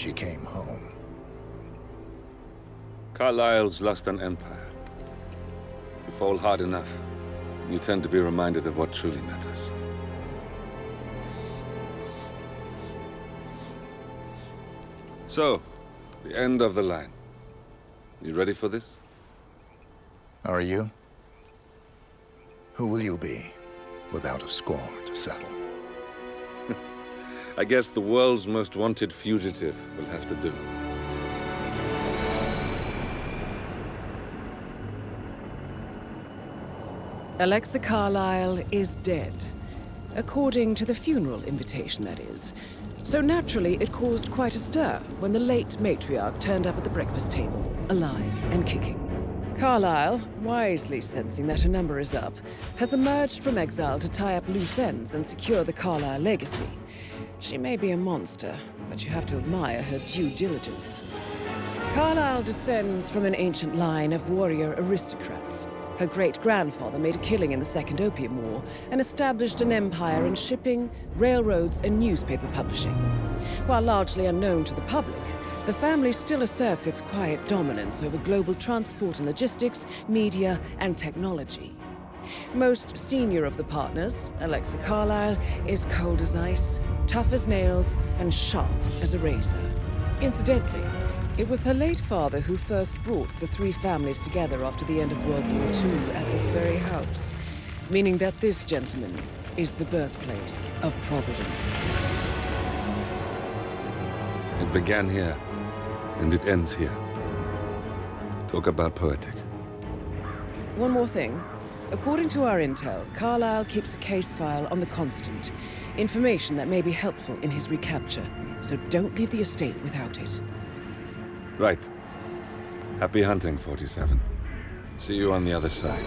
she came home. Carlyle's lost an empire. You fall hard enough, you tend to be reminded of what truly matters. So, the end of the line. You ready for this? Are you? Who will you be, without a score to settle? I guess the world's most wanted fugitive will have to do. Alexa Carlyle is dead. According to the funeral invitation, that is. So naturally, it caused quite a stir when the late matriarch turned up at the breakfast table, alive and kicking. Carlyle, wisely sensing that her number is up, has emerged from exile to tie up loose ends and secure the Carlyle legacy. She may be a monster, but you have to admire her due diligence. Carlyle descends from an ancient line of warrior aristocrats. Her great-grandfather made a killing in the Second Opium War and established an empire in shipping, railroads, and newspaper publishing. While largely unknown to the public, the family still asserts its quiet dominance over global transport and logistics, media, and technology. Most senior of the partners, Alexa Carlyle, is cold as ice, tough as nails, and sharp as a razor. Incidentally, it was her late father who first brought the three families together after the end of World War II at this very house, meaning that this gentleman is the birthplace of Providence. It began here, and it ends here. Talk about poetic. One more thing. According to our intel, Carlyle keeps a case file on the Constant, information that may be helpful in his recapture, so don't leave the estate without it. Right. Happy hunting, 47. See you on the other side.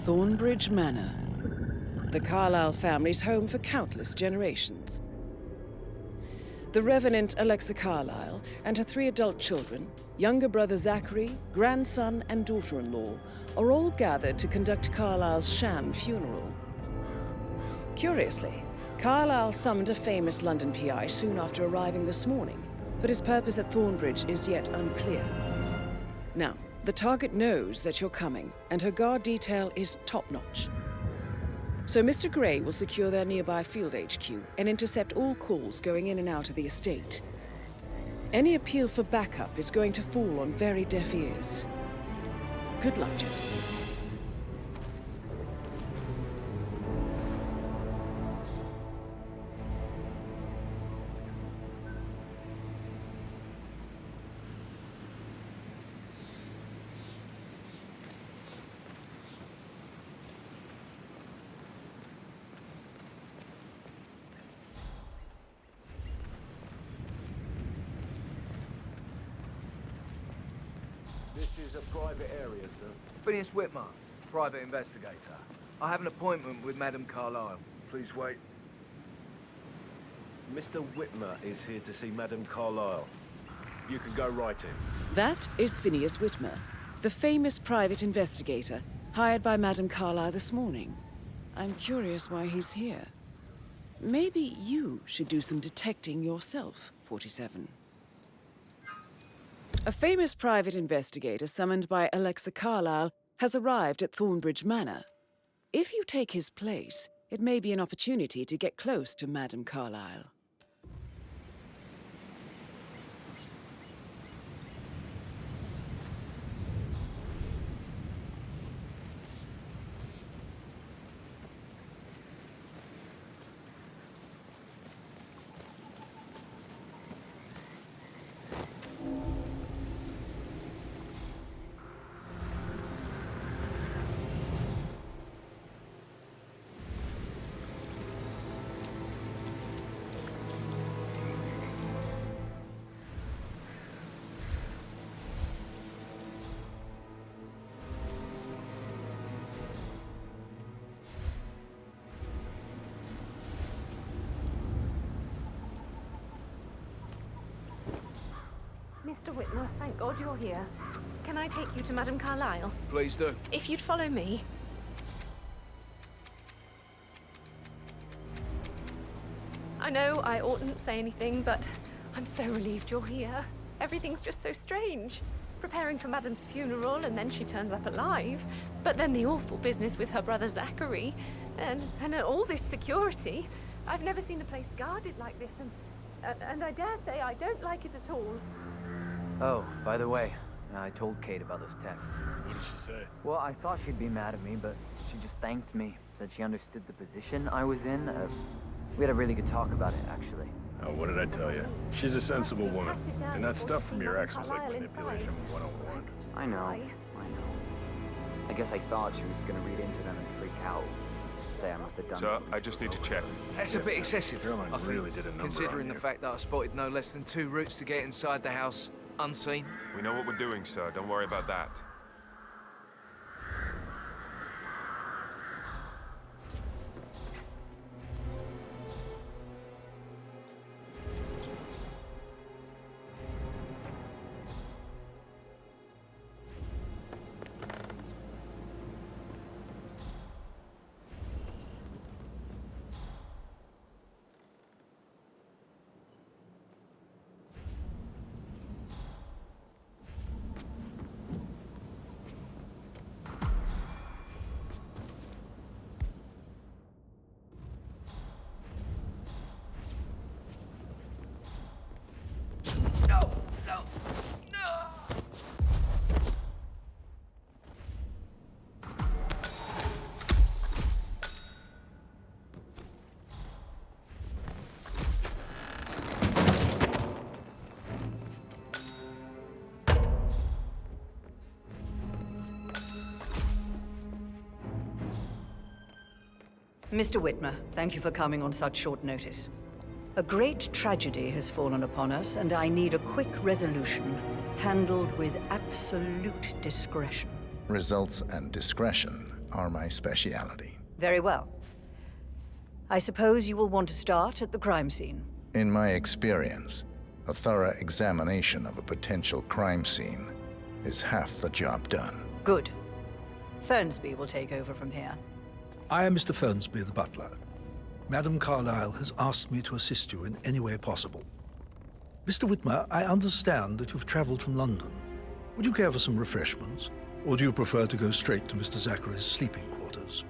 Thornbridge Manor, the Carlyle family's home for countless generations. The Revenant Alexa Carlyle and her 3 adult children, younger brother Zachary, grandson, and daughter-in-law, are all gathered to conduct Carlyle's sham funeral. Curiously, Carlyle summoned a famous London PI soon after arriving this morning, but his purpose at Thornbridge is yet unclear. Now, the target knows that you're coming, and her guard detail is top-notch. So Mr. Gray will secure their nearby field HQ and intercept all calls going in and out of the estate. Any appeal for backup is going to fall on very deaf ears. Good luck, gentlemen. is a private area, sir. Phineas Whitmer, private investigator. I have an appointment with Madame Carlyle. Please wait. Mr. Whitmer is here to see Madame Carlyle. You can go right in. That is Phineas Whitmer, the famous private investigator hired by Madame Carlyle this morning. I'm curious why he's here. Maybe you should do some detecting yourself, 47. A famous private investigator summoned by Alexa Carlyle has arrived at Thornbridge Manor. If you take his place, it may be an opportunity to get close to Madame Carlyle. Mr. Whitmer, thank God you're here. Can I take you to Madame Carlyle? Please do. If you'd follow me. I know I oughtn't say anything, but I'm so relieved you're here. Everything's just so strange. Preparing for Madame's funeral, and then she turns up alive. But then the awful business with her brother Zachary, and all this security. I've never seen the place guarded like this, and I dare say I don't like it at all. Oh, by the way, I told Kate about those texts. What did she say? Well, I thought she'd be mad at me, but she just thanked me. Said she understood the position I was in. We had a really good talk about it, actually. Oh, what did I tell you? She's a sensible woman. And that stuff from your ex was like manipulation 101. I know. I guess I thought she was gonna read into them and freak out. Say I must have done Sir, something. I just need to check. That's a bit excessive, Caroline I think, really did a number considering on the you. fact that I spotted no less than 2 routes to get inside the house unseen. We know what we're doing, sir. Don't worry about that. Mr. Whitmer, thank you for coming on such short notice. A great tragedy has fallen upon us, and I need a quick resolution, handled with absolute discretion. Results and discretion are my speciality. Very well. I suppose you will want to start at the crime scene. In my experience, a thorough examination of a potential crime scene is half the job done. Good. Fernsby will take over from here. I am Mr. Fernsby, the butler. Madame Carlyle has asked me to assist you in any way possible. Mr. Whitmer, I understand that you've traveled from London. Would you care for some refreshments, or do you prefer to go straight to Mr. Zachary's sleeping quarters?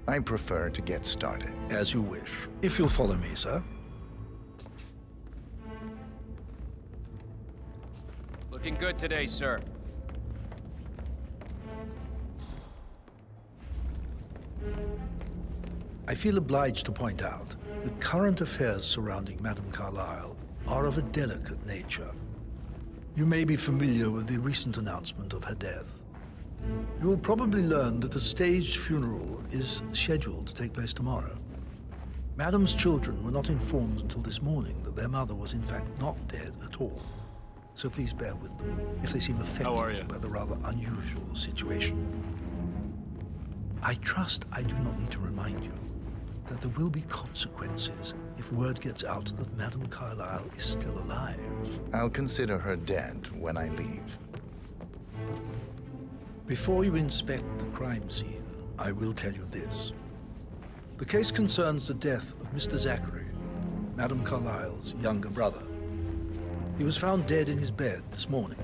I prefer to get started. As you wish. If you'll follow me, sir. Looking good today, sir. I feel obliged to point out that current affairs surrounding Madame Carlyle are of a delicate nature. You may be familiar with the recent announcement of her death. You will probably learn that the staged funeral is scheduled to take place tomorrow. Madame's children were not informed until this morning that their mother was in fact not dead at all. so please bear with them if they seem affected by the rather unusual situation. I trust I do not need to remind you that there will be consequences if word gets out that Madame Carlyle is still alive. I'll consider her dead when I leave. Before you inspect the crime scene, I will tell you this. The case concerns the death of Mr. Zachary, Madame Carlyle's younger brother. He was found dead in his bed this morning.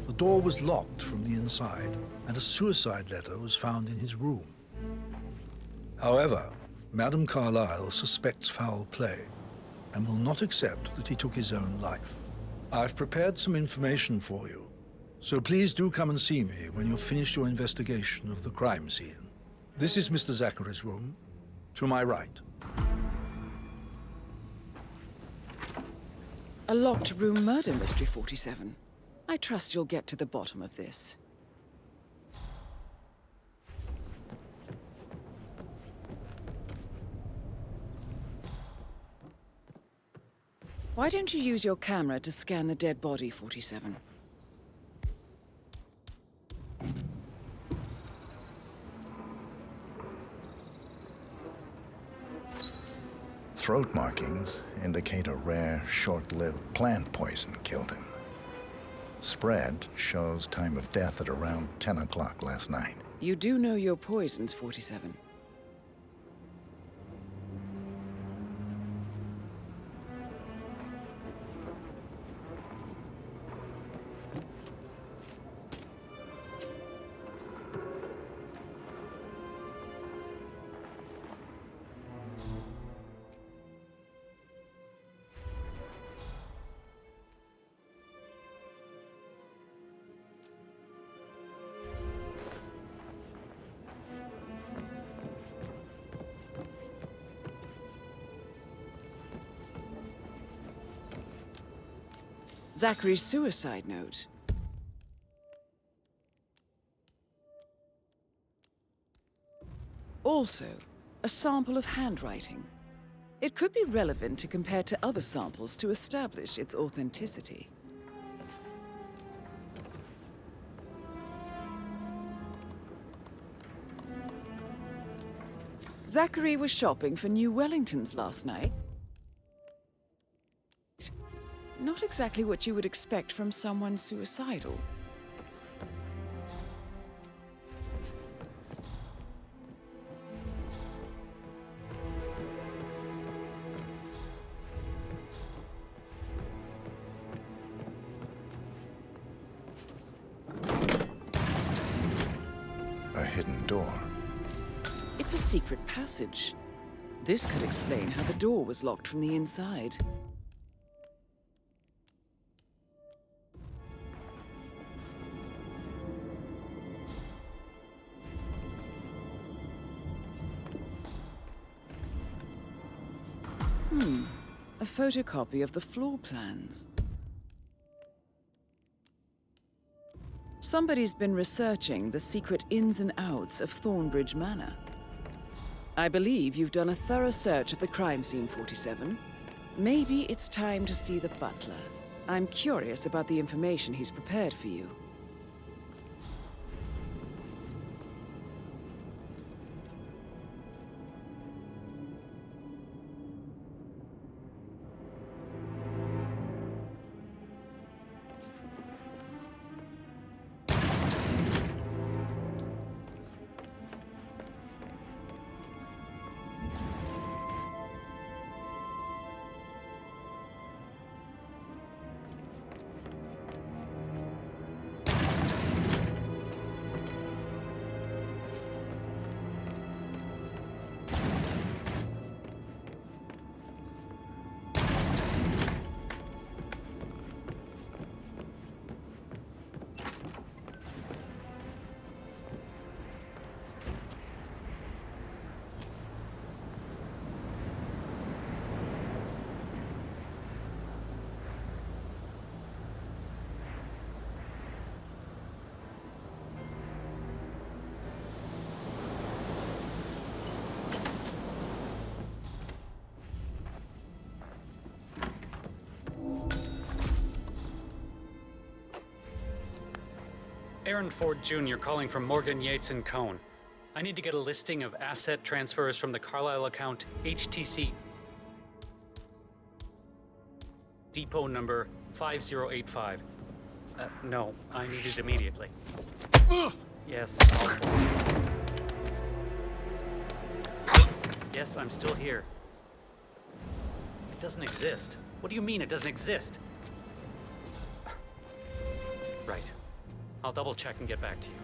The door was locked from the inside, and a suicide letter was found in his room. However, Madame Carlyle suspects foul play and will not accept that he took his own life. I've prepared some information for you, so please do come and see me when you've finished your investigation of the crime scene. This is Mr. Zachary's room, to my right. A locked room murder mystery, 47. I trust you'll get to the bottom of this. Why don't you use your camera to scan the dead body, 47? Throat markings indicate a rare, short-lived plant poison killed him. Spread shows time of death at around 10 o'clock last night. You do know your poisons, 47. Zachary's suicide note. Also, a sample of handwriting. It could be relevant to compare to other samples to establish its authenticity. Zachary was shopping for new Wellingtons last night. Not exactly what you would expect from someone suicidal. A hidden door. It's a secret passage. This could explain how the door was locked from the inside. A photocopy of the floor plans. Somebody's been researching the secret ins and outs of Thornbridge Manor. I believe you've done a thorough search of the crime scene, 47. Maybe it's time to see the butler. I'm curious about the information he's prepared for you. Aaron Ford Jr. calling from Morgan, Yates & Cohn. I need to get a listing of asset transfers from the Carlisle account HTC depot number 5085. No, I need it immediately. Yes, Yes, I'm still here. It doesn't exist. What do you mean it doesn't exist? Right. I'll double check and get back to you.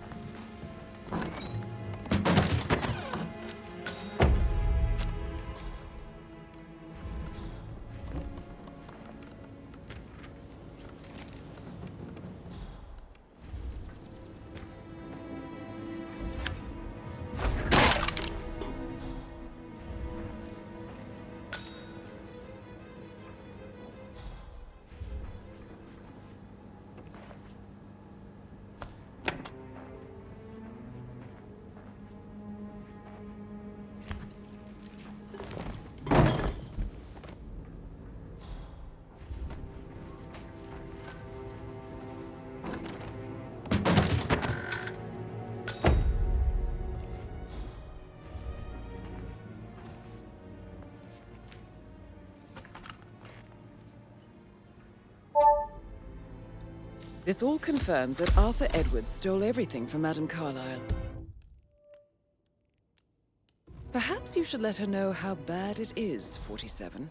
This all confirms that Arthur Edwards stole everything from Madame Carlisle. Perhaps you should let her know how bad it is, 47.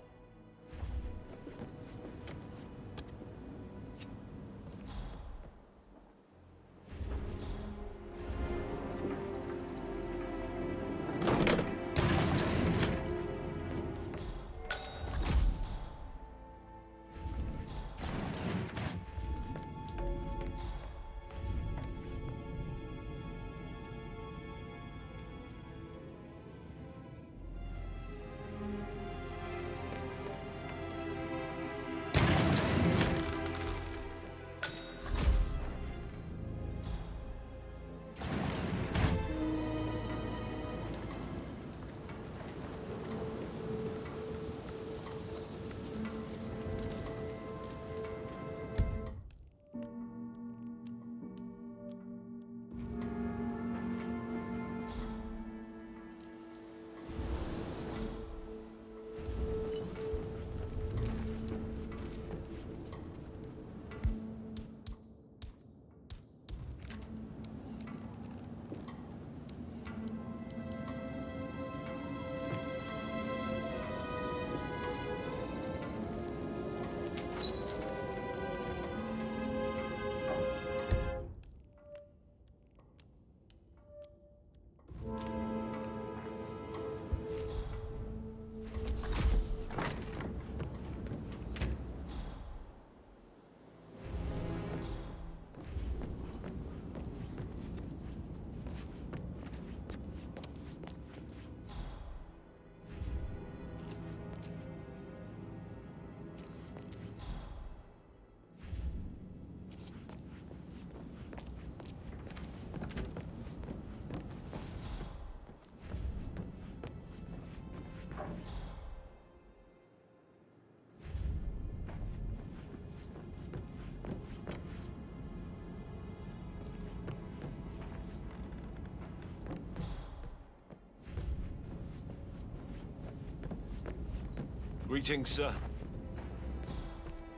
Greetings, sir.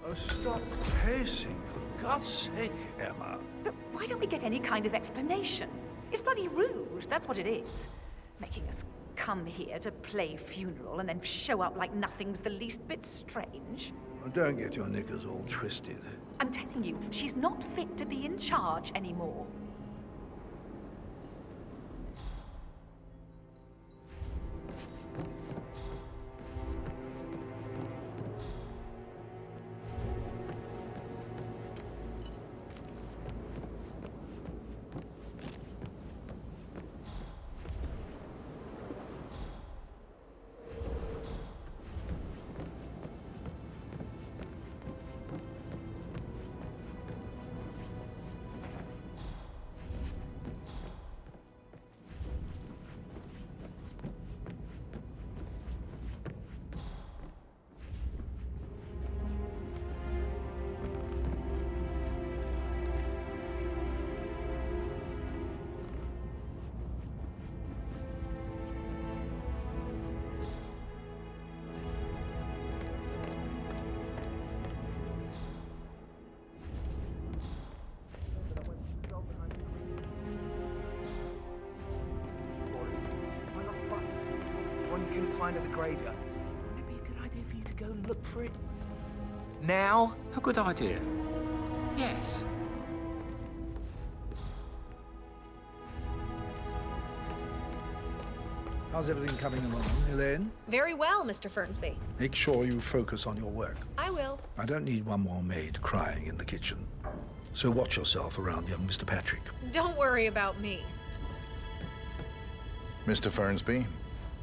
Oh, stop pacing, for God's sake, Emma. But why don't we get any kind of explanation? It's bloody rude, that's what it is. Making us come here to play funeral and then show up like nothing's the least bit strange. Well, don't get your knickers all twisted. I'm telling you, she's not fit to be in charge anymore. we couldn't find at the graveyard. Wouldn't it be a good idea for you to go and look for it? Now? A good idea. Yes. How's everything coming along, Elaine? Very well, Mr. Fernsby. Make sure you focus on your work. I will. I don't need one more maid crying in the kitchen. So watch yourself around young Mr. Patrick. Don't worry about me. Mr. Fernsby,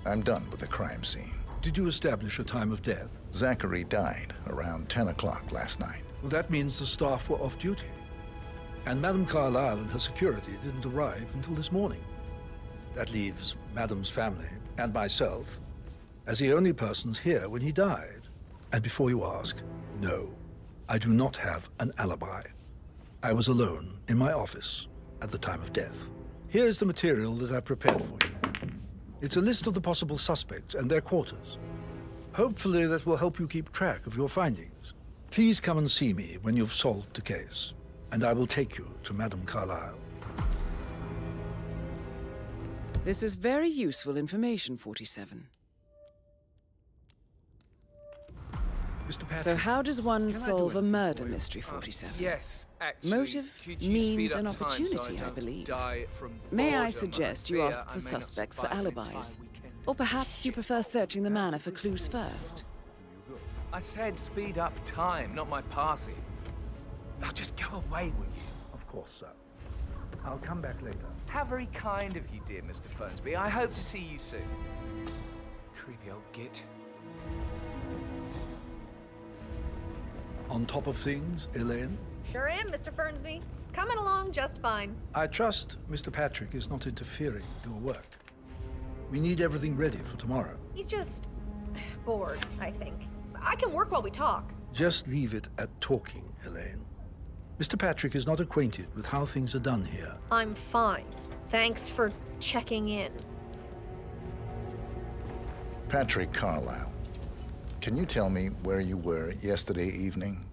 I'm done with the crime scene. Did you establish a time of death? Zachary died around 10 o'clock last night. Well, that means the staff were off duty. And Madame Carlyle and her security didn't arrive until this morning. That leaves Madame's family and myself as the only persons here when he died. And before you ask, no, I do not have an alibi. I was alone in my office at the time of death. Here is the material that I've prepared for you. It's a list of the possible suspects and their quarters. Hopefully that will help you keep track of your findings. Please come and see me when you've solved the case, and I will take you to Madame Carlyle. This is very useful information, 47. Mr. Patrick, So how does one Can I solve do a anything murder for you? mystery, 47? Yes, actually. Motive, could you means, speed up and time so opportunity, I don't believe. die from May I boredom? suggest you fear ask I the may not suspects for survive an entire alibis? weekend. Or perhaps you prefer searching the manor for clues first? I said speed up time, not my party. Now just go away, will you? Of course, sir. I'll come back later. How very kind of you, dear Mr. Fernsby. I hope to see you soon. Creepy old git. On top of things, Elaine? Sure am, Mr. Fernsby. Coming along just fine. I trust Mr. Patrick is not interfering with your work. We need everything ready for tomorrow. He's just bored, I think. I can work while we talk. Just leave it at talking, Elaine. Mr. Patrick is not acquainted with how things are done here. I'm fine. Thanks for checking in. Patrick Carlyle, can you tell me where you were yesterday evening?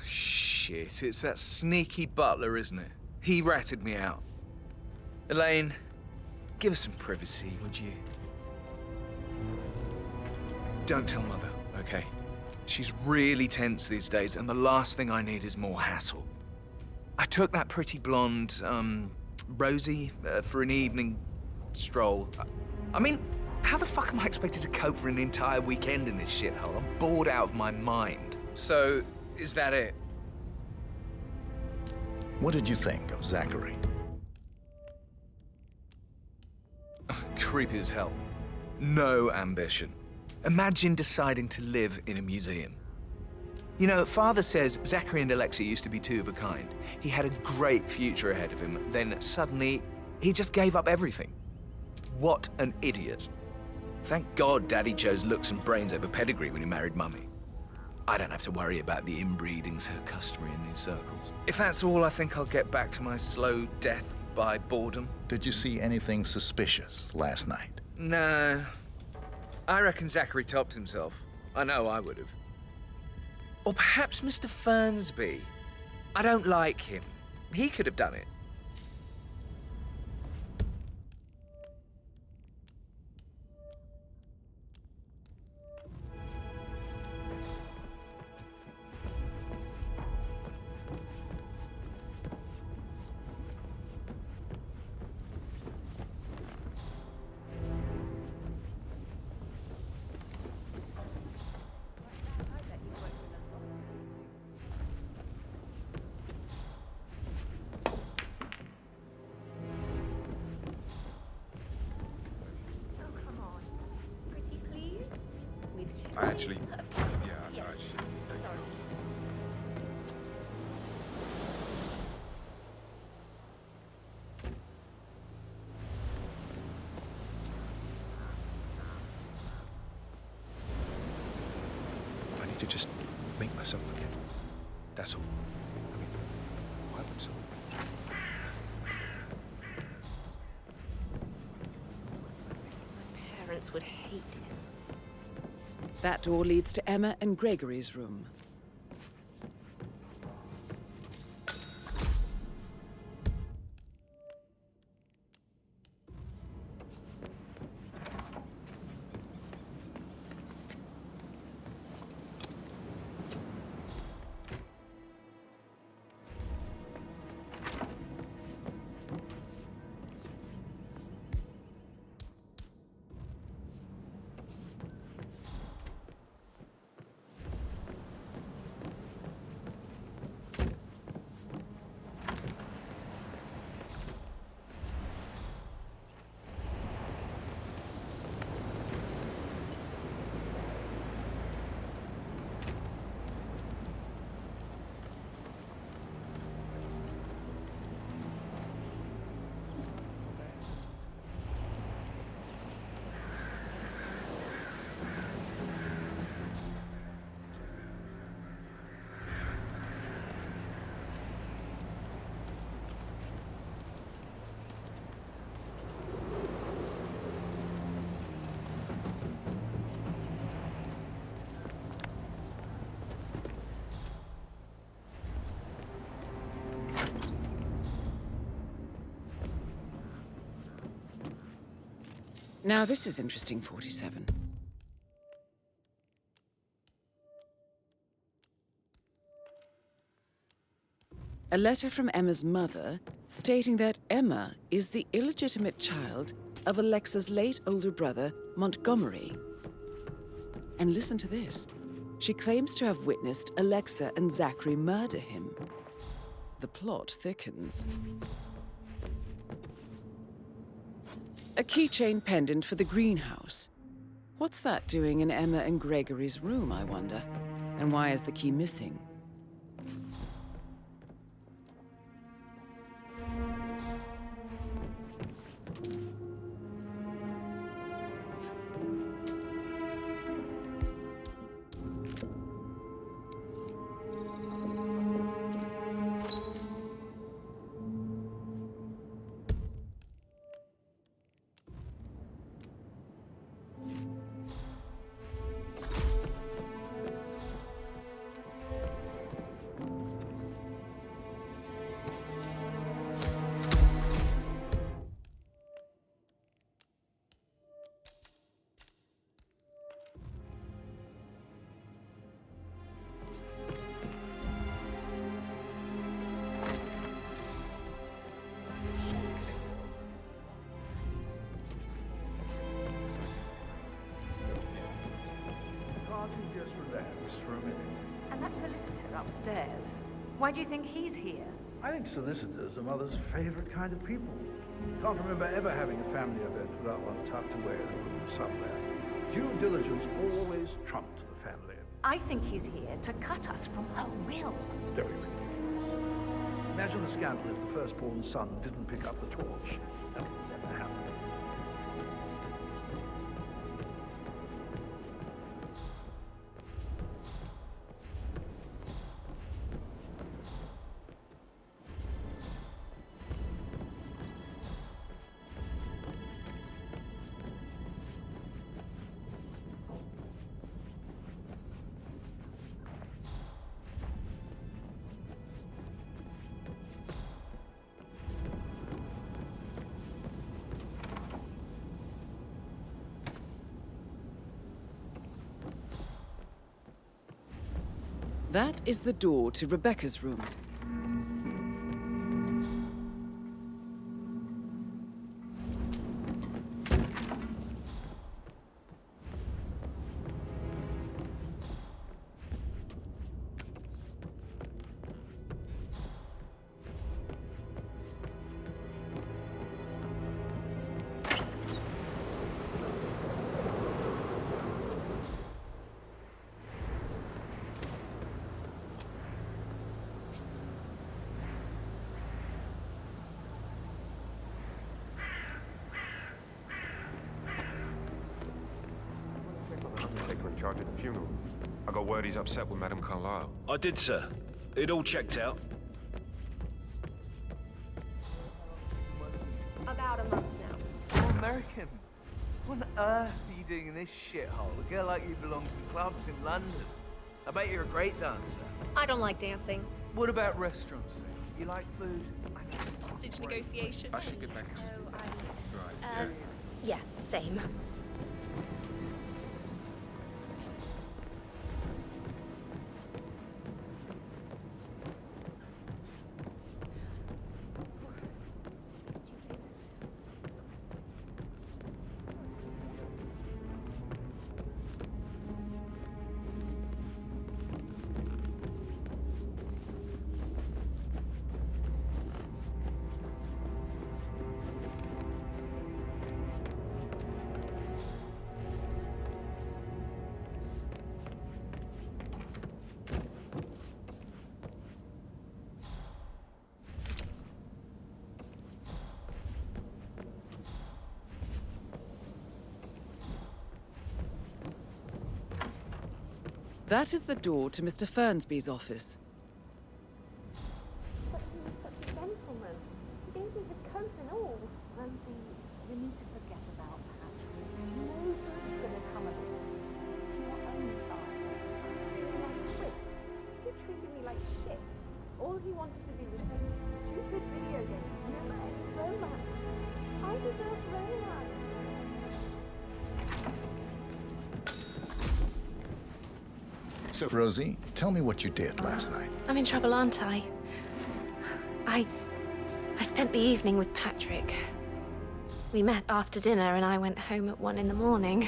Shit, it's that sneaky butler, isn't it? He ratted me out. Elaine, give us some privacy, would you? Don't tell Mother, okay? She's really tense these days, and the last thing I need is more hassle. I took that pretty blonde, Rosie, for an evening stroll. I mean, how the fuck am I expected to cope for an entire weekend in this shithole? I'm bored out of my mind. So, is that it? What did you think of Zachary? Creepy as hell. No ambition. Imagine deciding to live in a museum. You know, Father says Zachary and Alexia used to be two of a kind. He had a great future ahead of him, then suddenly, he just gave up everything. What an idiot. Thank God Daddy chose looks and brains over pedigree when he married Mummy. I don't have to worry about the inbreeding so customary in these circles. If that's all, I think I'll get back to my slow death by boredom. Did you see anything suspicious last night? Nah. I reckon Zachary topped himself. I know I would have. Or perhaps Mr. Fernsby. I don't like him. He could have done it. I actually... Yeah, I should... Sorry. I need to just make myself forget. That's all. I mean, why would someone... My parents would hate him. That door leads to Emma and Gregory's room. Now this is interesting, 47. A letter from Emma's mother stating that Emma is the illegitimate child of Alexa's late older brother, Montgomery. And listen to this. She claims to have witnessed Alexa and Zachary murder him. The plot thickens. A keychain pendant for the greenhouse. What's that doing in Emma and Gregory's room, I wonder? And why is the key missing? Upstairs. Why do you think he's here? I think solicitors are Mother's favorite kind of people. Can't remember ever having a family event without one tucked away in a room somewhere. Due diligence always trumped the family. I think he's here to cut us from her will. Very ridiculous. Imagine the scandal if the firstborn son didn't pick up the torch. That would never happen. That is the door to Rebecca's room. Charge at the funeral. I got word he's upset with Madame Carlyle. I did, sir. It all checked out. About a month now. You're American. What on earth are you doing in this shithole? A girl like you belongs to clubs in London. I bet you're a great dancer. I don't like dancing. What about restaurants, then? You like food? Hostage negotiation. I should get back to Right, yeah, same. That is the door to Mr. Fernsby's office. But he was such a gentleman. He gave me his coat and all. Ramsey, you need to forget about Patrick. No good's gonna come of it. It's your own side. Like Chris. He treated me like shit. All he wanted to do was play stupid video games. Never any romance. I deserve romance. Rosie, tell me what you did last night. I'm in trouble, aren't I? I spent the evening with Patrick. We met after dinner and I went home at 1 in the morning.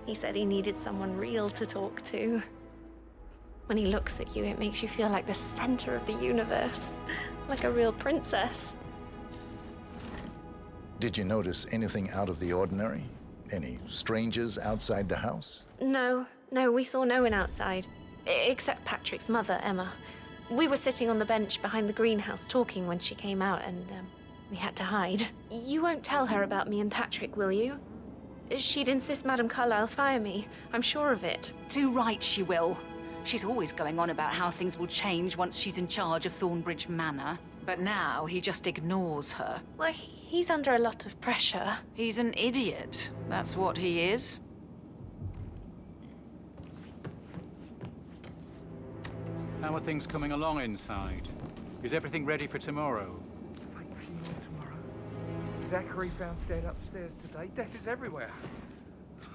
He said he needed someone real to talk to. When he looks at you, it makes you feel like the center of the universe, like a real princess. Did you notice anything out of the ordinary? Any strangers outside the house? No, we saw no one outside, except Patrick's mother, Emma. We were sitting on the bench behind the greenhouse talking when she came out, and we had to hide. You won't tell her about me and Patrick, will you? She'd insist Madame Carlyle fire me. I'm sure of it. Too right she will. She's always going on about how things will change once she's in charge of Thornbridge Manor. But now he just ignores her. Well, he's under a lot of pressure. He's an idiot. That's what he is. How are things coming along inside? Is everything ready for tomorrow? Zachary found dead upstairs today. Death is everywhere.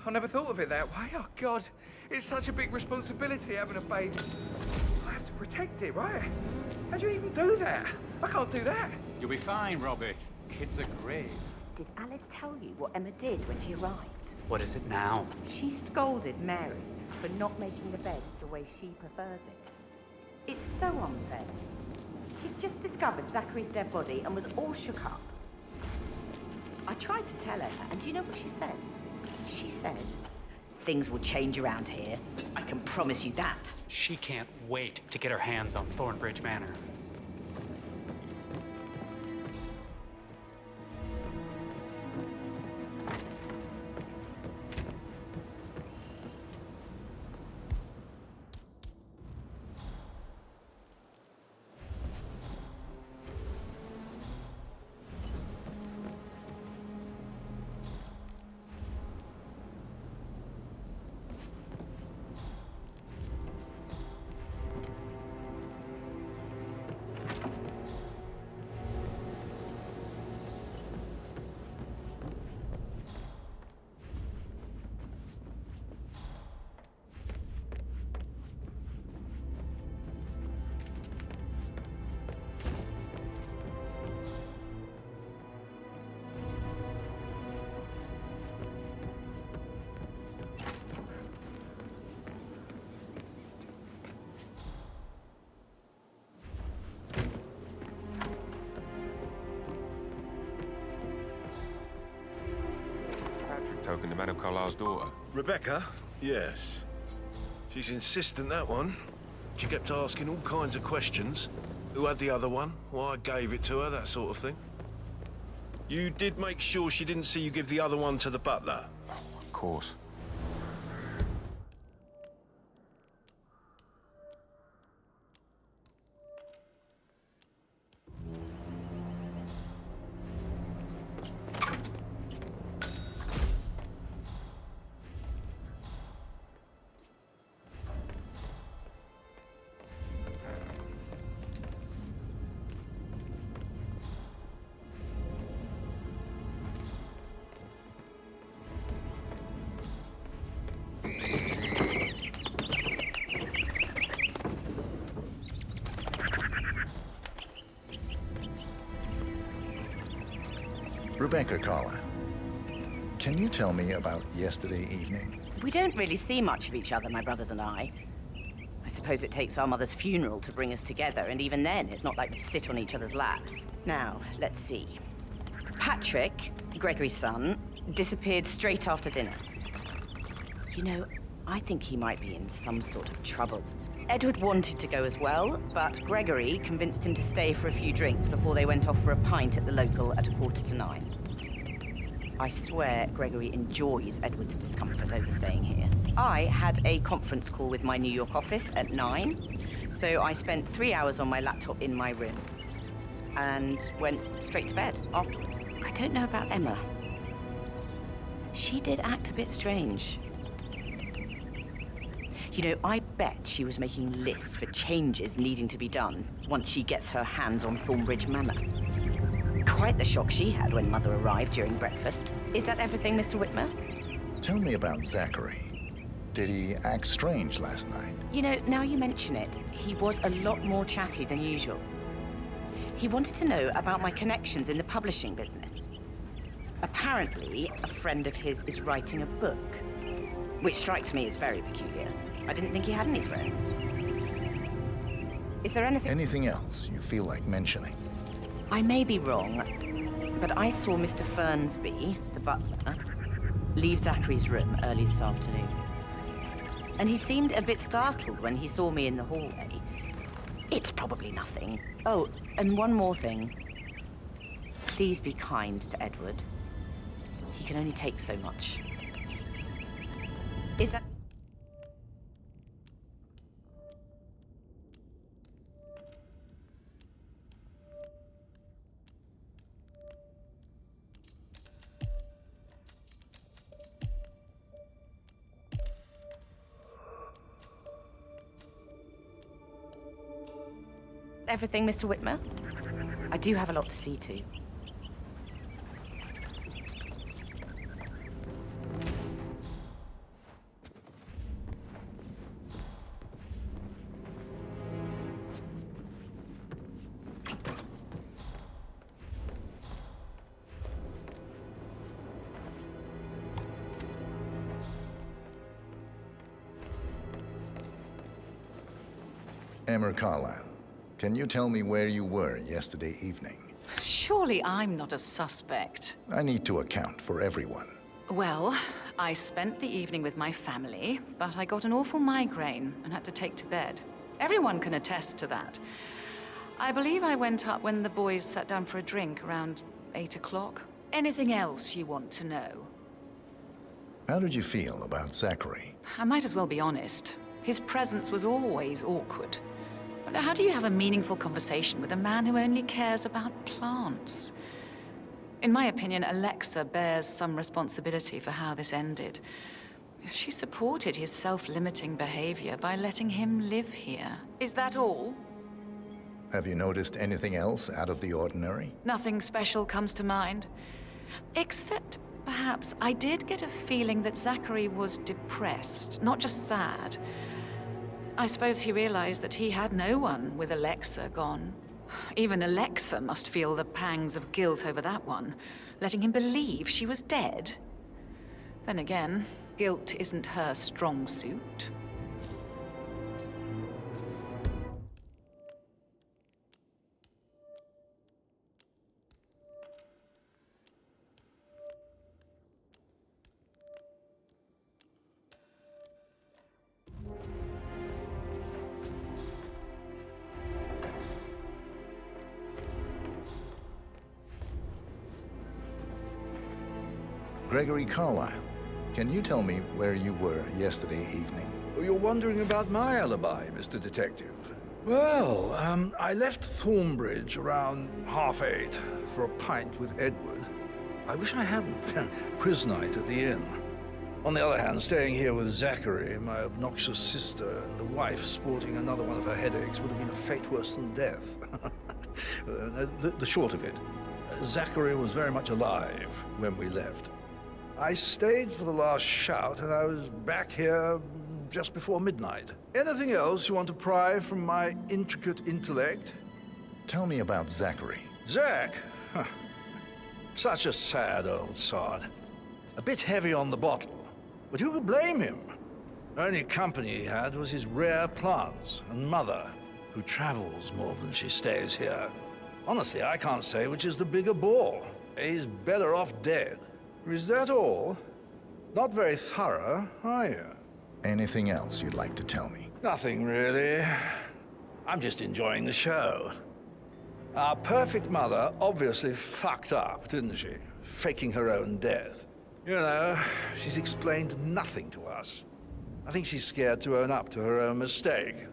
I never thought of it that way. Oh, God. It's such a big responsibility having a baby. I have to protect it, right? How do you even do that? I can't do that. You'll be fine, Robbie. Kids are great. Did Alice tell you what Emma did when she arrived? What is it now? She scolded Mary for not making the bed the way she prefers it. It's so unfair. She's just discovered Zachary's dead body and was all shook up. I tried to tell her, and do you know what she said? She said, "Things will change around here. I can promise you that." She can't wait to get her hands on Thornbridge Manor. Talking to Madame Carlyle's daughter. Rebecca? Yes. She's insistent, that one. She kept asking all kinds of questions. Who had the other one? Why I gave it to her, that sort of thing. You did make sure she didn't see you give the other one to the butler? Of course. Rebecca Carlyle, can you tell me about yesterday evening? We don't really see much of each other, my brothers and I. I suppose it takes our mother's funeral to bring us together, and even then, it's not like we sit on each other's laps. Now, let's see. Patrick, Gregory's son, disappeared straight after dinner. You know, I think he might be in some sort of trouble. Edward wanted to go as well, but Gregory convinced him to stay for a few drinks before they went off for a pint at the local at 9:15. I swear Gregory enjoys Edward's discomfort over staying here. I had a conference call with my New York office at 9, so I spent 3 hours on my laptop in my room and went straight to bed afterwards. I don't know about Emma. She did act a bit strange. You know, I bet she was making lists for changes needing to be done once she gets her hands on Thornbridge Manor. Quite the shock she had when Mother arrived during breakfast. Is that everything, Mr. Whitmer? Tell me about Zachary. Did he act strange last night? You know, now you mention it, he was a lot more chatty than usual. He wanted to know about my connections in the publishing business. Apparently, a friend of his is writing a book, which strikes me as very peculiar. I didn't think he had any friends. Is there anything... Anything else you feel like mentioning? I may be wrong, but I saw Mr. Fernsby, the butler, leave Zachary's room early this afternoon. And he seemed a bit startled when he saw me in the hallway. It's probably nothing. Oh, and one more thing. Please be kind to Edward. He can only take so much. Is that... everything, Mr. Whitmer? I do have a lot to see to. Emmer Carlyle, can you tell me where you were yesterday evening? Surely I'm not a suspect. I need to account for everyone. Well, I spent the evening with my family, but I got an awful migraine and had to take to bed. Everyone can attest to that. I believe I went up when the boys sat down for a drink around 8 o'clock. Anything else you want to know? How did you feel about Zachary? I might as well be honest. His presence was always awkward. But how do you have a meaningful conversation with a man who only cares about plants? In my opinion, Alexa bears some responsibility for how this ended. She supported his self-limiting behavior by letting him live here. Is that all? Have you noticed anything else out of the ordinary? Nothing special comes to mind. Except, perhaps, I did get a feeling that Zachary was depressed, not just sad. I suppose he realized that he had no one with Alexa gone. Even Alexa must feel the pangs of guilt over that one, letting him believe she was dead. Then again, guilt isn't her strong suit. Gregory Carlyle, can you tell me where you were yesterday evening? You're wondering about my alibi, Mr. Detective. Well, I left Thornbridge around 8:30 for a pint with Edward. I wish I hadn't. Quiz night at the inn. On the other hand, staying here with Zachary, my obnoxious sister, and the wife sporting another one of her headaches would have been a fate worse than death. The short of it, Zachary was very much alive when we left. I stayed for the last shout, and I was back here just before midnight. Anything else you want to pry from my intricate intellect? Tell me about Zachary. Zach? Huh. Such a sad old sod. A bit heavy on the bottle, but who could blame him? Only company he had was his rare plants and mother, who travels more than she stays here. Honestly, I can't say which is the bigger bore. He's better off dead. Is that all? Not very thorough, are you? Anything else you'd like to tell me? Nothing, really. I'm just enjoying the show. Our perfect mother obviously fucked up, didn't she? Faking her own death. You know, she's explained nothing to us. I think she's scared to own up to her own mistake.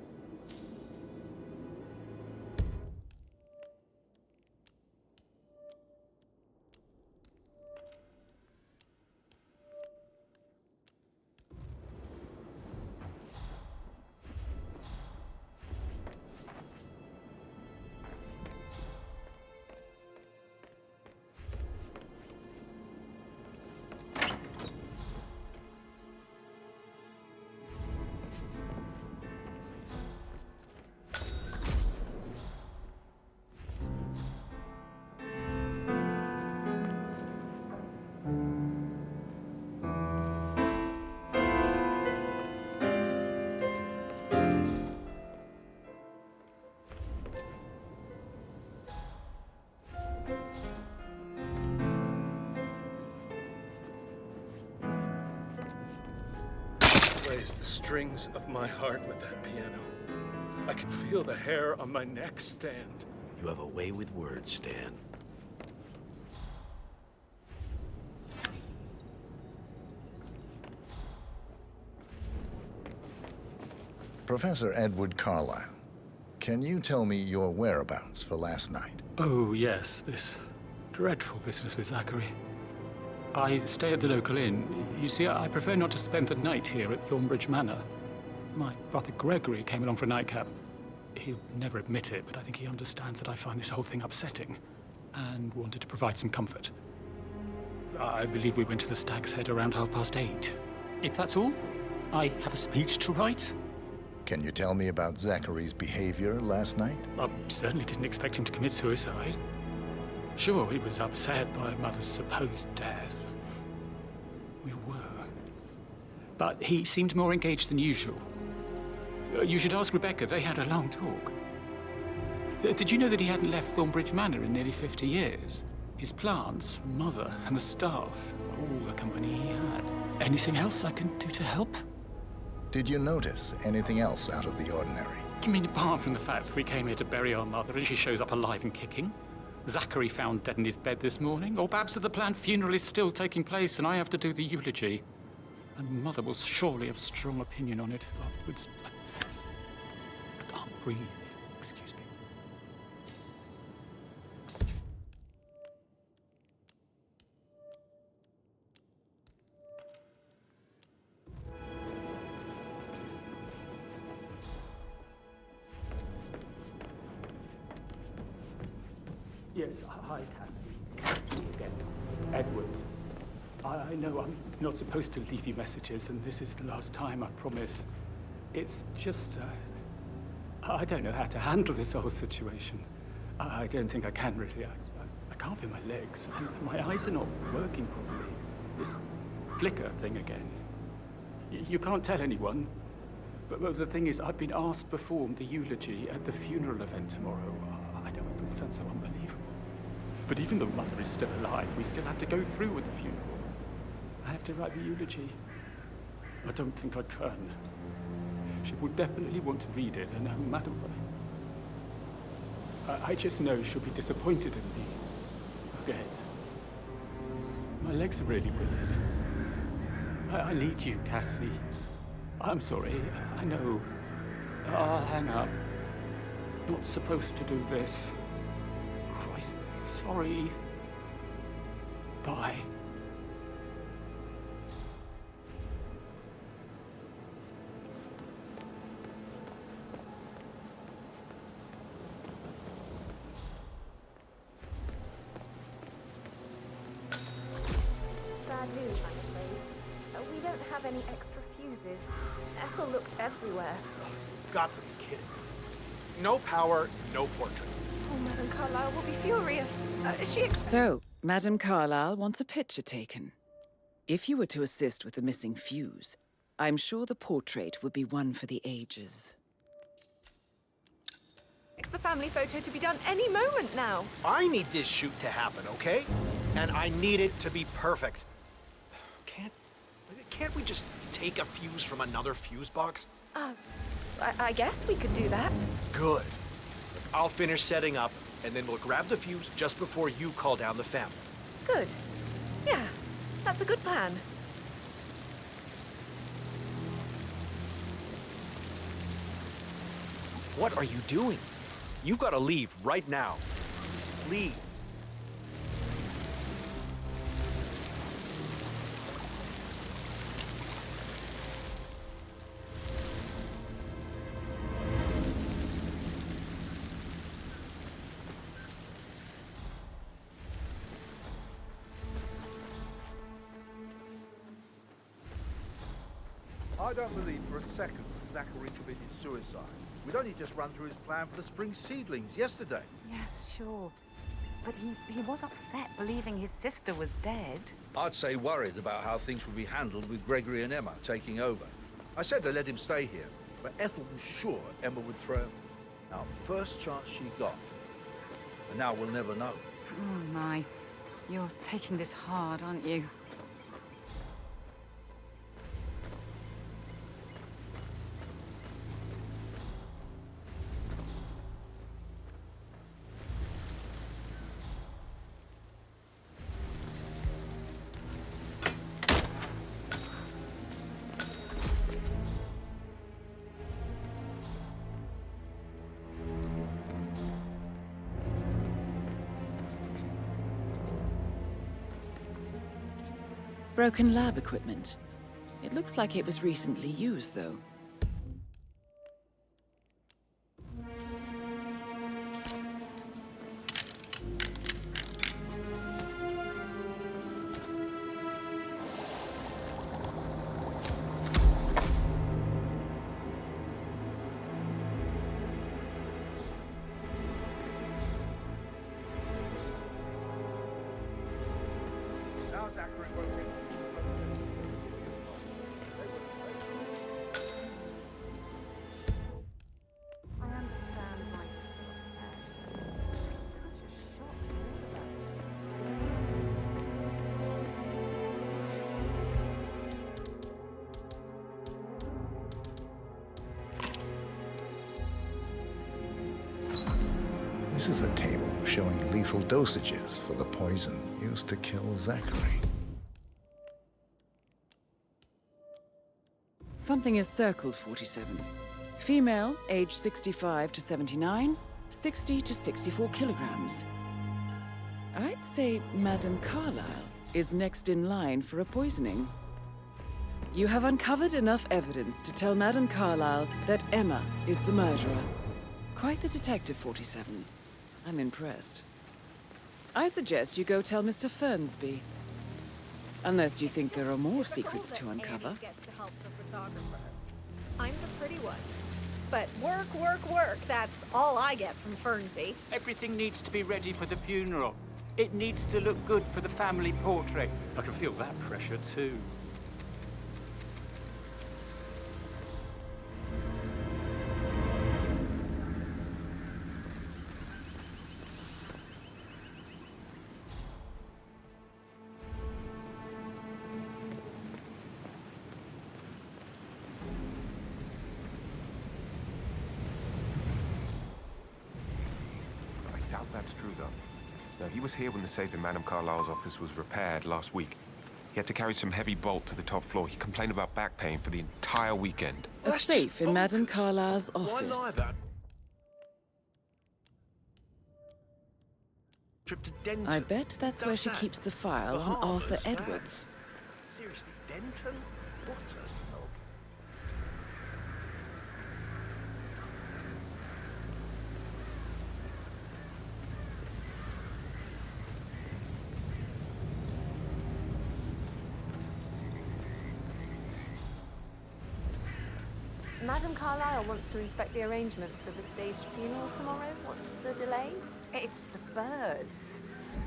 plays the strings of my heart with that piano. I can feel the hair on my neck stand. You have a way with words, Stan. Professor Edward Carlyle, can you tell me your whereabouts for last night? Oh, yes, this dreadful business with Zachary. I stay at the local inn. You see, I prefer not to spend the night here at Thornbridge Manor. My brother Gregory came along for a nightcap. He'll never admit it, but I think he understands that I find this whole thing upsetting and wanted to provide some comfort. I believe we went to the Stag's Head around 8:30. If that's all, I have a speech to write. Can you tell me about Zachary's behavior last night? I certainly didn't expect him to commit suicide. Sure, he was upset by Mother's supposed death. We were. But he seemed more engaged than usual. You should ask Rebecca. They had a long talk. Did you know that he hadn't left Thornbridge Manor in nearly 50 years? His plants, Mother, and the staff, all the company he had. Anything else I can do to help? Did you notice anything else out of the ordinary? You mean apart from the fact that we came here to bury our mother and she shows up alive and kicking? Zachary found dead in his bed this morning? Or perhaps that the planned funeral is still taking place and I have to do the eulogy? And Mother will surely have a strong opinion on it afterwards. I can't breathe. Excuse me. Yes, hi, Kathy. Again, Edward. I know I'm not supposed to leave you messages, and this is the last time, I promise. It's just, I don't know how to handle this whole situation. I don't think I can, really. I can't feel my legs. My eyes are not working properly. This flicker thing again. You can't tell anyone, but the thing is, I've been asked to perform the eulogy at the funeral event tomorrow. I know it sounds so unbelievable. But even though Mother is still alive, we still have to go through with the funeral. I have to write the eulogy. I don't think I can. She would definitely want to read it, and no matter what. I just know she'll be disappointed in me. Again. My legs are really weird. I need you, Cassie. I'm sorry, I know. I'll hang up. Not supposed to do this. Christ, sorry. Bye. Bad news, I'm afraid. We don't have any extra fuses. Ethel looked everywhere. Got to be kidding. No power, no portrait. Oh, Madame Carlyle will be furious. She So, Madame Carlyle wants a picture taken. If you were to assist with the missing fuse, I'm sure the portrait would be one for the ages. expects the family photo to be done any moment now. I need this shoot to happen, okay? And I need it to be perfect. Can't we just take a fuse from another fuse box? I guess we could do that. Good. I'll finish setting up, and then we'll grab the fuse just before you call down the family. Good. Yeah, that's a good plan. What are you doing? You've got to leave right now. Leave. I don't believe for a second that Zachary committed suicide. We'd only just run through his plan for the spring seedlings yesterday. Yes, sure. But he was upset believing his sister was dead. I'd say worried about how things would be handled with Gregory and Emma taking over. I said to let him stay here, but Ethel was sure Emma would throw him. Now, first chance she got. And now we'll never know. Oh, my. You're taking this hard, aren't you? Broken lab equipment. It looks like it was recently used, though. This is a table showing lethal dosages for the poison used to kill Zachary. Something is circled 47. Female, age 65 to 79, 60 to 64 kilograms. I'd say Madame Carlyle is next in line for a poisoning. You have uncovered enough evidence to tell Madame Carlyle that Emma is the murderer. Quite the detective, 47. I'm impressed. I suggest you go tell Mr. Fernsby. Unless you think there are more secrets to uncover. I'm the pretty one. But work, work, work. That's all I get from Fernsby. Everything needs to be ready for the funeral. It needs to look good for the family portrait. I can feel that pressure too. That's true, though. No, he was here when the safe in Madame Carlyle's office was repaired last week. He had to carry some heavy bolt to the top floor. He complained about back pain for the entire weekend. A safe in Madame Carlyle's office. Why lie about? Trip to Denton. I bet that's where she keeps the file on Arthur Edwards. Seriously, Denton? What a dog. Madame Carlyle wants to inspect the arrangements for the staged funeral tomorrow. What's the delay? It's the birds.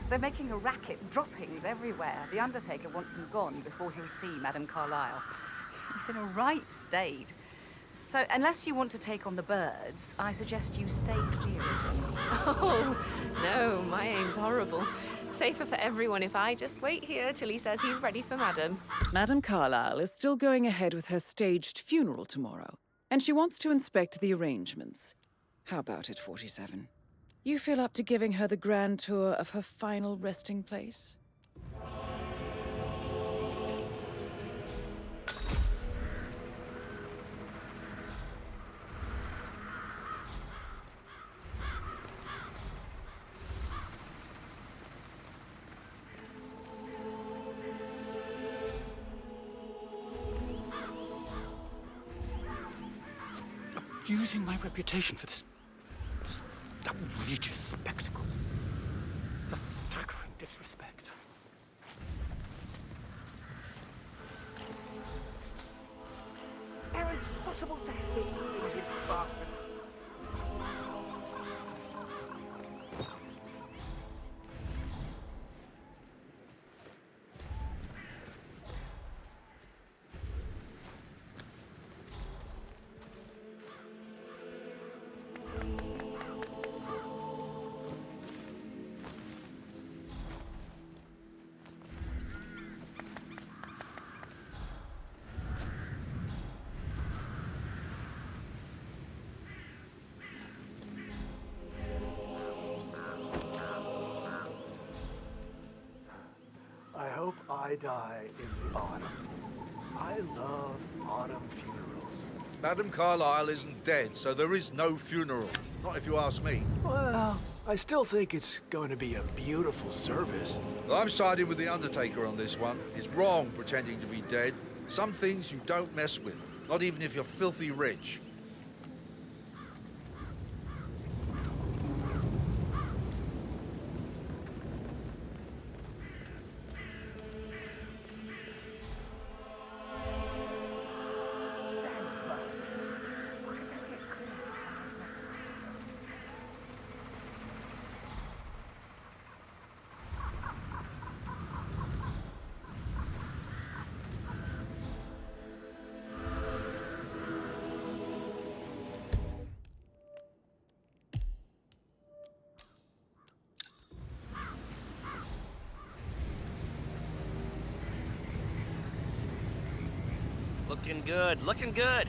They're making a racket, droppings everywhere. The undertaker wants them gone before he'll see Madame Carlyle. He's in a right state. So, unless you want to take on the birds, I suggest you stay clear of them. Oh, no, my aim's horrible. Safer for everyone if I just wait here till he says he's ready for Madame. Madame Carlyle is still going ahead with her staged funeral tomorrow, and she wants to inspect the arrangements. How about it, 47? You feel up to giving her the grand tour of her final resting place? Using my reputation for this outrageous spectacle. A staggering disrespect. How impossible to hit these bastards. I hope I die in the autumn. I love autumn funerals. Madame Carlyle isn't dead, so there is no funeral. Not if you ask me. Well, I still think it's going to be a beautiful service. Well, I'm siding with the Undertaker on this one. It's wrong pretending to be dead. Some things you don't mess with, not even if you're filthy rich. Looking good, looking good.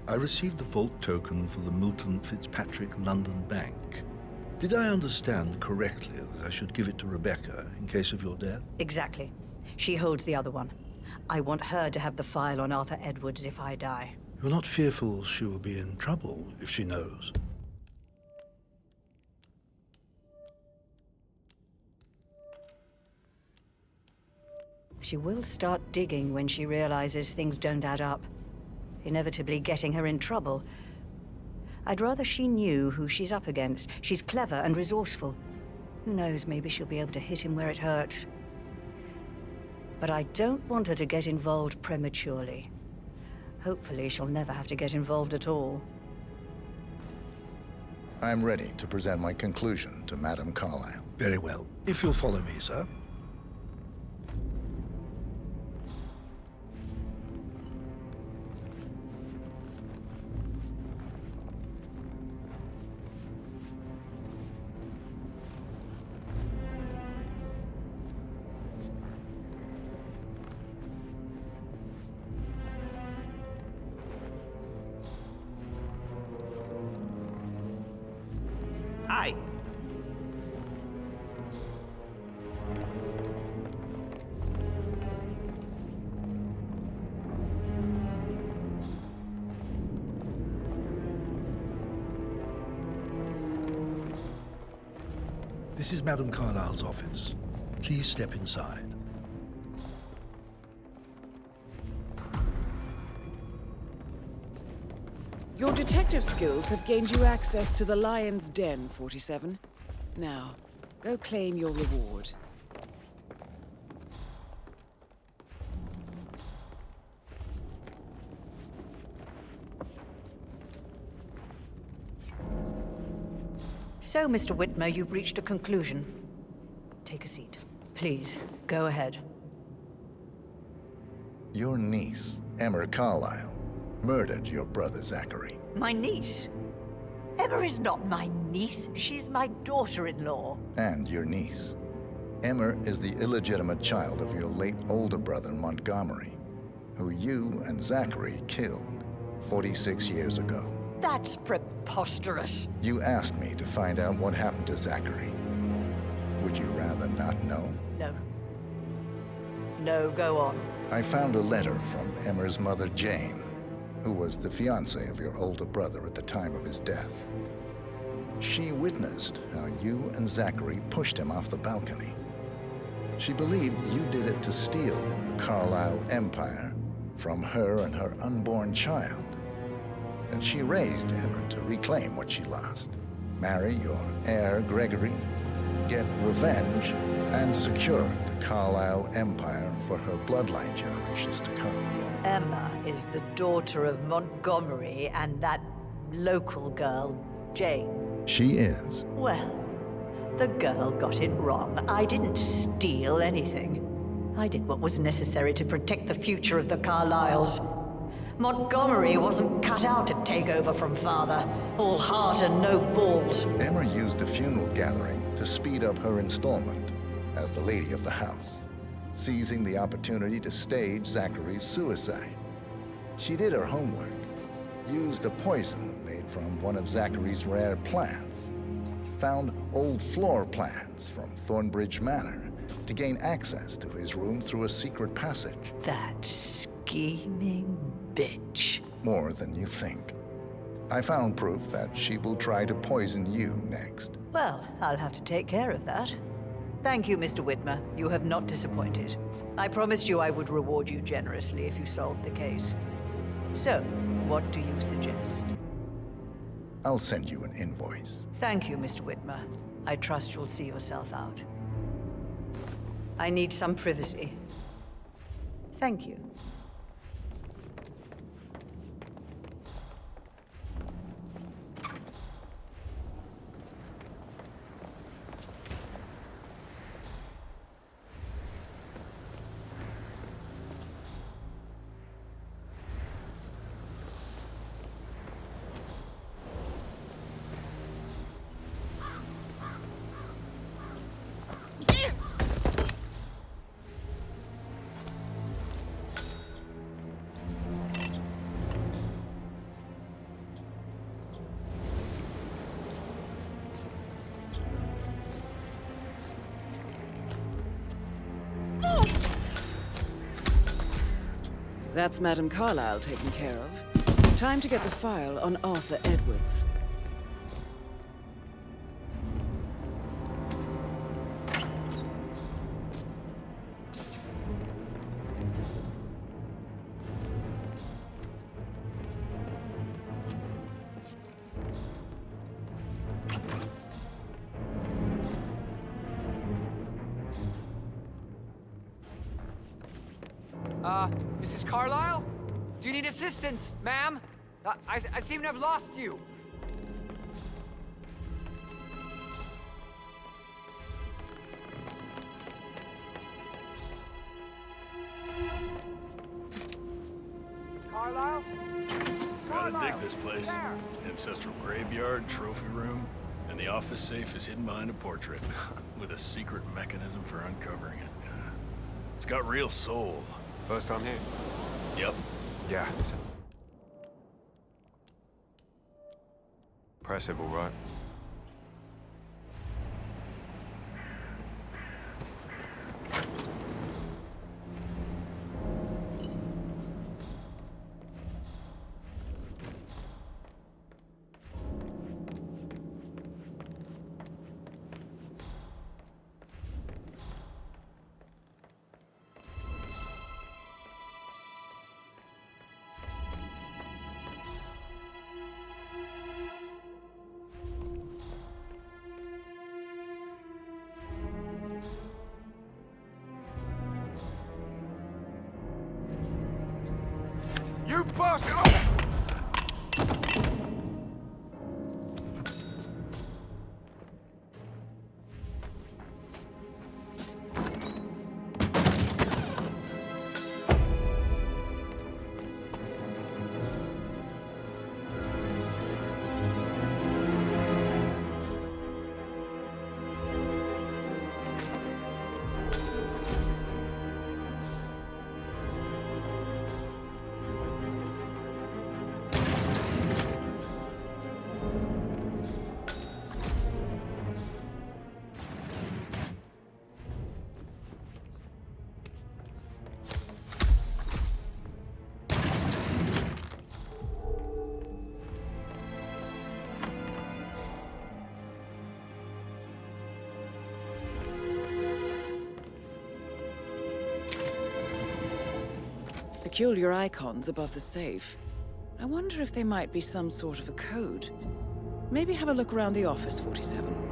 I received the vault token for the Milton Fitzpatrick London Bank. Did I understand correctly that I should give it to Rebecca in case of your death? Exactly. She holds the other one. I want her to have the file on Arthur Edwards if I die. You're not fearful she will be in trouble if she knows? She will start digging when she realizes things don't add up, inevitably getting her in trouble. I'd rather she knew who she's up against. She's clever and resourceful. Who knows, maybe she'll be able to hit him where it hurts. But I don't want her to get involved prematurely. Hopefully she'll never have to get involved at all. I'm ready to present my conclusion to Madame Carlyle. Very well. If you'll follow me, sir. Hi. This is Madame Carlyle's office. Please step inside. Your detective skills have gained you access to the Lion's Den, 47. Now, go claim your reward. So, Mr. Whitmer, you've reached a conclusion. Take a seat. Please, go ahead. Your niece, Emma Carlyle, murdered your brother Zachary. My niece? Emma is not my niece. She's my daughter-in-law. And your niece. Emma is the illegitimate child of your late older brother Montgomery, who you and Zachary killed 46 years ago. That's preposterous. You asked me to find out what happened to Zachary. Would you rather not know? No. No, go on. I found a letter from Emma's mother, Jane, who was the fiancée of your older brother at the time of his death. She witnessed how you and Zachary pushed him off the balcony. She believed you did it to steal the Carlyle empire from her and her unborn child. and she raised Emma to reclaim what she lost. Marry your heir, Gregory, get revenge, and secure the Carlisle Empire for her bloodline generations to come. Emma is the daughter of Montgomery and that local girl, Jane. She is. Well, the girl got it wrong. I didn't steal anything. I did what was necessary to protect the future of the Carlyles. Montgomery wasn't cut out to take over from father. All heart and no balls. Emma used the funeral gathering to speed up her installment as the lady of the house, seizing the opportunity to stage Zachary's suicide. She did her homework, used a poison made from one of Zachary's rare plants, found old floor plans from Thornbridge Manor to gain access to his room through a secret passage. That scheming bitch. More than you think. I found proof that she will try to poison you next. Well, I'll have to take care of that. Thank you, Mr. Whitmer. You have not disappointed. I promised you I would reward you generously if you solved the case. So, what do you suggest? I'll send you an invoice. Thank you, Mr. Whitmer. I trust you'll see yourself out. I need some privacy. Thank you. That's Madame Carlisle taken care of. Time to get the file on Arthur Edwards. Mrs. Carlisle? Do you need assistance, ma'am? I seem to have lost you. Carlisle? Gotta dig this place. Ancestral graveyard, trophy room, and the office safe is hidden behind a portrait with a secret mechanism for uncovering it. It's got real soul. First time here? Yep. Yeah. Impressive, all right. You bastard! Peculiar icons above the safe. I wonder if there might be some sort of a code. Maybe have a look around the office, 47.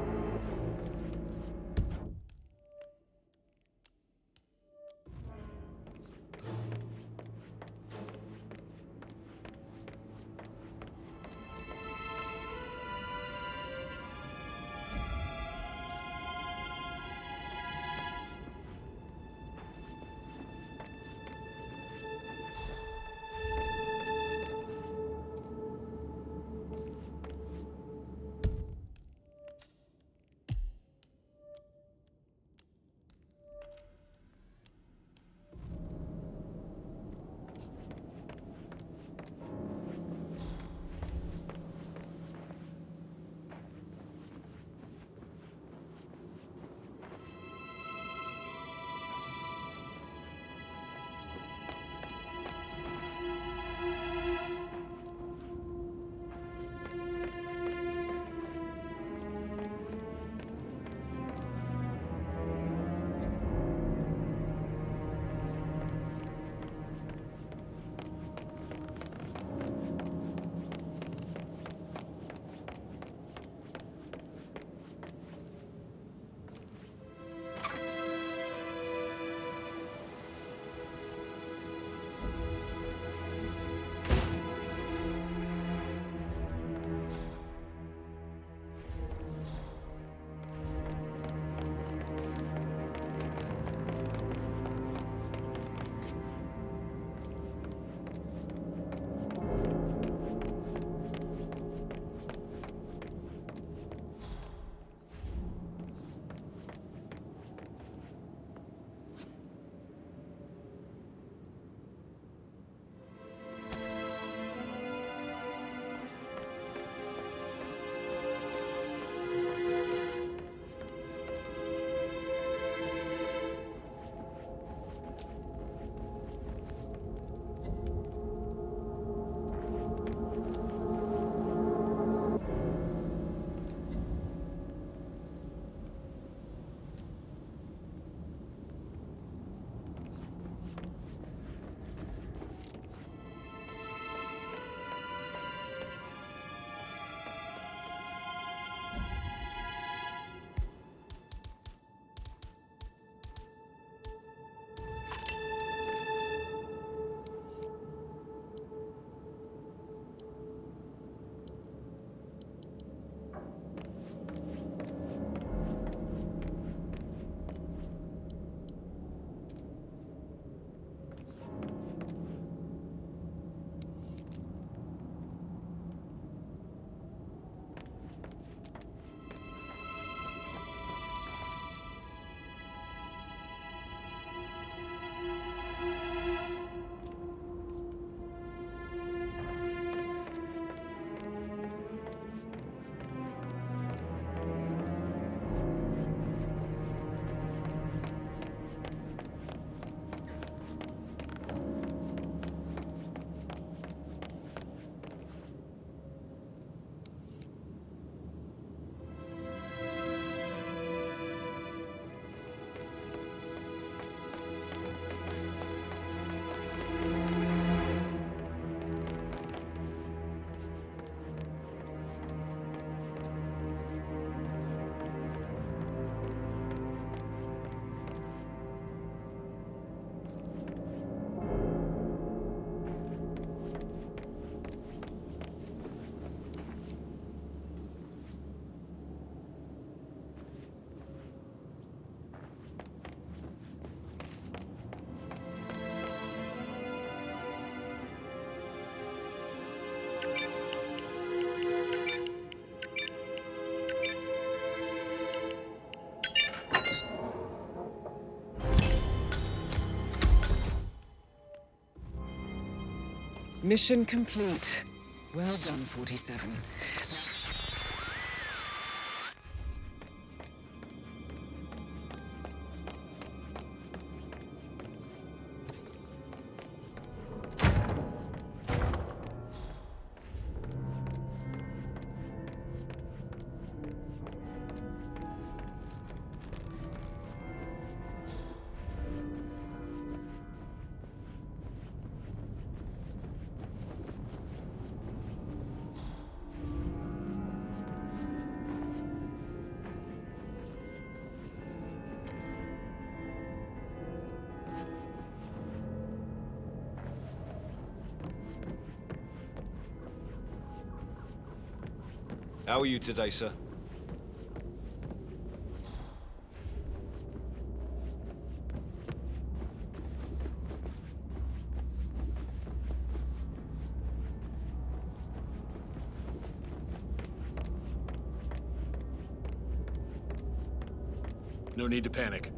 Mission complete. Well done, 47. How are you today, sir? No need to panic.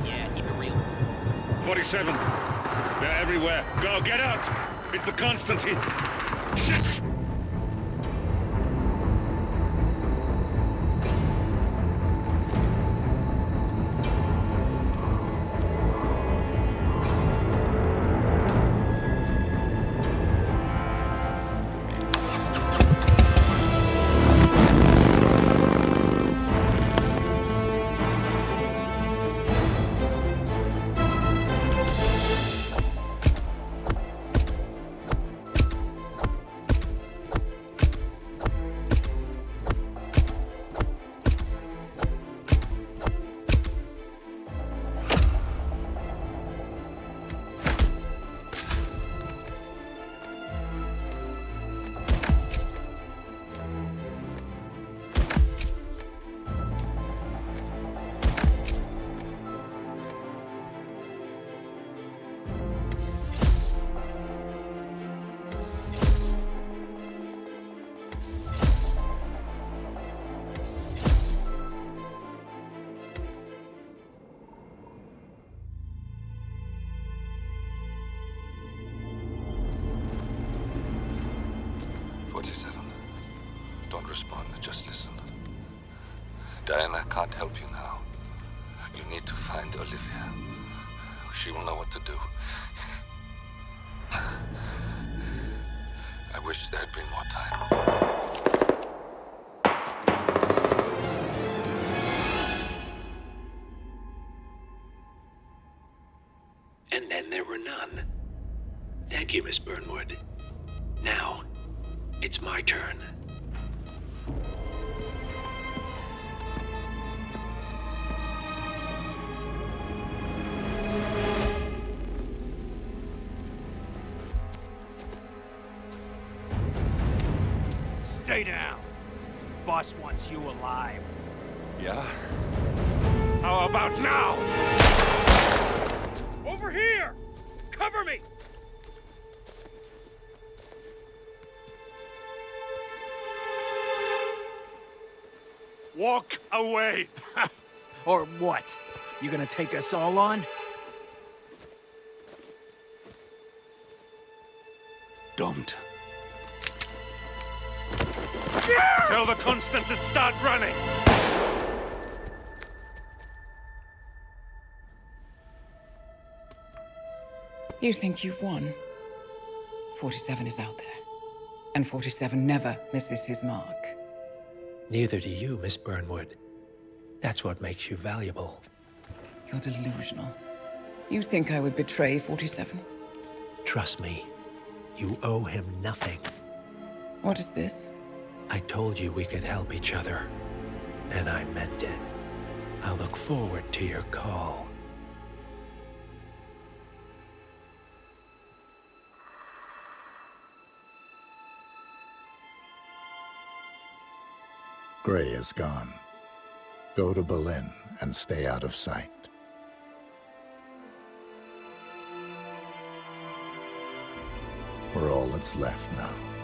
Yeah, keep it real. 47. They're everywhere. Go, get out! It's the Constantine. Shit! Don't respond, just listen. Diana can't help you now. You need to find Olivia. She will know what to do. I wish there had been more time. And then there were none. Thank you, Miss Burnwood. Now, it's my turn. Stay down. Boss wants you alive. Yeah? How about now? Over here! Cover me! Walk away! Or what? You gonna take us all on? Don't. Tell the Constant to start running! You think you've won? 47 is out there. And 47 never misses his mark. Neither do you, Miss Burnwood. That's what makes you valuable. You're delusional. You think I would betray 47? Trust me, you owe him nothing. What is this? I told you we could help each other, and I meant it. I look forward to your call. Gray is gone. Go to Berlin and stay out of sight. We're all that's left now.